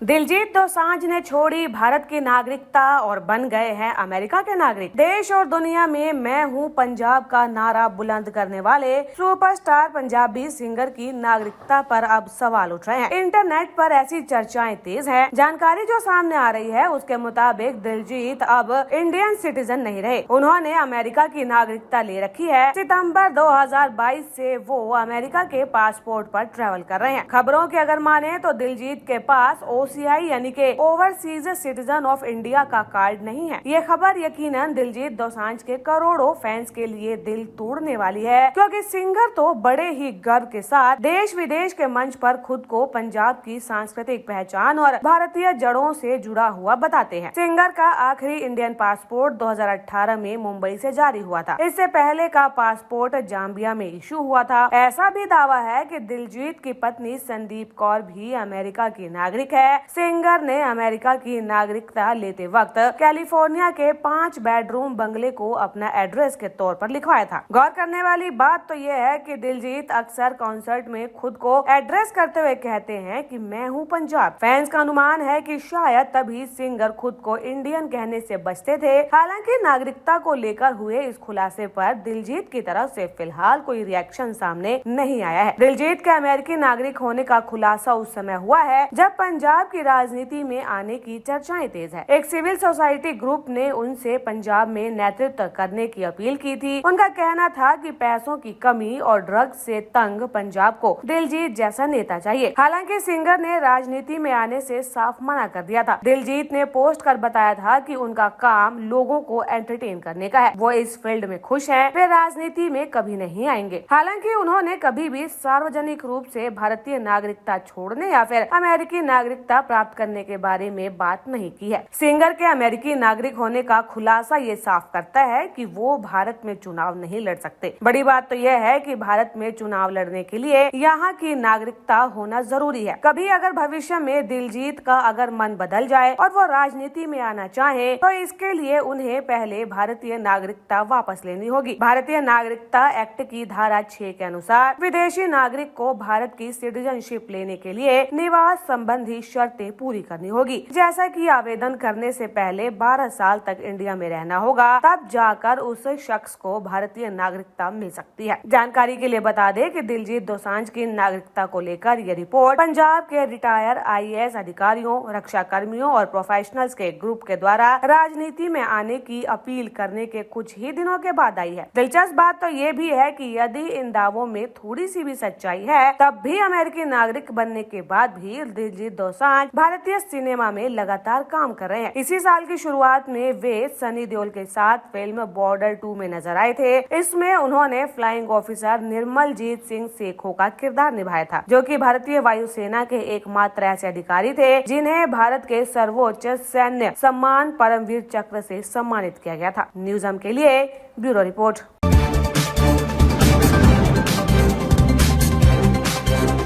दिलजीत दोसांझ ने छोड़ी भारत की नागरिकता और बन गए हैं अमेरिका के नागरिक। देश और दुनिया में मैं हूं पंजाब का नारा बुलंद करने वाले सुपरस्टार पंजाबी सिंगर की नागरिकता पर अब सवाल उठ रहे हैं। इंटरनेट पर ऐसी चर्चाएं तेज हैं। जानकारी जो सामने आ रही है उसके मुताबिक दिलजीत अब इंडियन सिटीजन नहीं रहे, उन्होंने अमेरिका की नागरिकता ले रखी है। सितंबर 2022 से वो अमेरिका के पासपोर्ट पर ट्रैवल कर रहे हैं। खबरों की अगर माने तो दिलजीत के पास OCI यानी के ओवरसीज सिटीजन ऑफ इंडिया का कार्ड नहीं है। ये खबर यकीनन दिलजीत दोसांझ के करोड़ों फैंस के लिए दिल तोड़ने वाली है, क्योंकि सिंगर तो बड़े ही गर्व के साथ देश विदेश के मंच पर खुद को पंजाब की सांस्कृतिक पहचान और भारतीय जड़ों से जुड़ा हुआ बताते हैं। सिंगर का आखिरी इंडियन पासपोर्ट 2018 में मुंबई से जारी हुआ था। इससे पहले का पासपोर्ट जाम्बिया में इशू हुआ था। ऐसा भी दावा है कि दिलजीत की पत्नी संदीप कौर भी अमेरिका की नागरिक है। सिंगर ने अमेरिका की नागरिकता लेते वक्त कैलिफोर्निया के 5 बेडरूम बंगले को अपना एड्रेस के तौर पर लिखवाया था। गौर करने वाली बात तो ये है कि दिलजीत अक्सर कॉन्सर्ट में खुद को एड्रेस करते हुए कहते हैं कि मैं हूं पंजाब। फैंस का अनुमान है कि शायद तभी सिंगर खुद को इंडियन कहने से बचते थे। हालांकि नागरिकता को लेकर हुए इस खुलासे पर दिलजीत की तरफ से फिलहाल कोई रिएक्शन सामने नहीं आया है। दिलजीत के अमेरिकी नागरिक होने का खुलासा उस समय हुआ है जब पंजाब की राजनीति में आने की चर्चाएं तेज है। एक सिविल सोसाइटी ग्रुप ने उनसे पंजाब में नेतृत्व करने की अपील की थी। उनका कहना था कि पैसों की कमी और ड्रग्स से तंग पंजाब को दिलजीत जैसा नेता चाहिए। हालांकि सिंगर ने राजनीति में आने से साफ मना कर दिया था। दिलजीत ने पोस्ट कर बताया था कि उनका काम लोगों को एंटरटेन करने का है, वो इस फील्ड में खुश हैं, वे राजनीति में कभी नहीं आएंगे। हालांकि उन्होंने कभी भी सार्वजनिक रूप से भारतीय नागरिकता छोड़ने या फिर अमेरिकी नागरिकता प्राप्त करने के बारे में बात नहीं की है। सिंगर के अमेरिकी नागरिक होने का खुलासा ये साफ करता है कि वो भारत में चुनाव नहीं लड़ सकते। बड़ी बात तो यह है कि भारत में चुनाव लड़ने के लिए यहाँ की नागरिकता होना जरूरी है। कभी अगर भविष्य में दिलजीत का अगर मन बदल जाए और वो राजनीति में आना चाहे तो इसके लिए उन्हें पहले भारतीय नागरिकता वापस लेनी होगी। भारतीय नागरिकता एक्ट की धारा 6 के अनुसार विदेशी नागरिक को भारत की सिटीजनशिप लेने के लिए निवास संबंधी शर्तें पूरी करनी होगी, जैसा कि आवेदन करने से पहले 12 साल तक इंडिया में रहना होगा, तब जाकर उस शख्स को भारतीय नागरिकता मिल सकती है। जानकारी के लिए बता दें कि दिलजीत दोसांझ की नागरिकता को लेकर ये रिपोर्ट पंजाब के रिटायर IAS अधिकारियों, रक्षा कर्मियों और प्रोफेशनल्स के ग्रुप के द्वारा राजनीति में आने की अपील करने के कुछ ही दिनों के बाद आई है। दिलचस्प बात तो ये भी है कि यदि इन दावों में थोड़ी सी भी सच्चाई है, तब भी अमेरिकी नागरिक बनने के बाद भी दिलजीत दोसांझ भारतीय सिनेमा में लगातार काम कर रहे हैं। इसी साल की शुरुआत में वे सनी देओल के साथ फिल्म बॉर्डर 2 में नजर आए थे। इसमें उन्होंने फ्लाइंग ऑफिसर निर्मलजीत सिंह सेखों का किरदार निभाया था, जो कि भारतीय वायुसेना के एकमात्र ऐसे अधिकारी थे जिन्हें भारत के सर्वोच्च सैन्य सम्मान परमवीर चक्र से सम्मानित किया गया था। न्यूज़ हम के लिए ब्यूरो रिपोर्ट।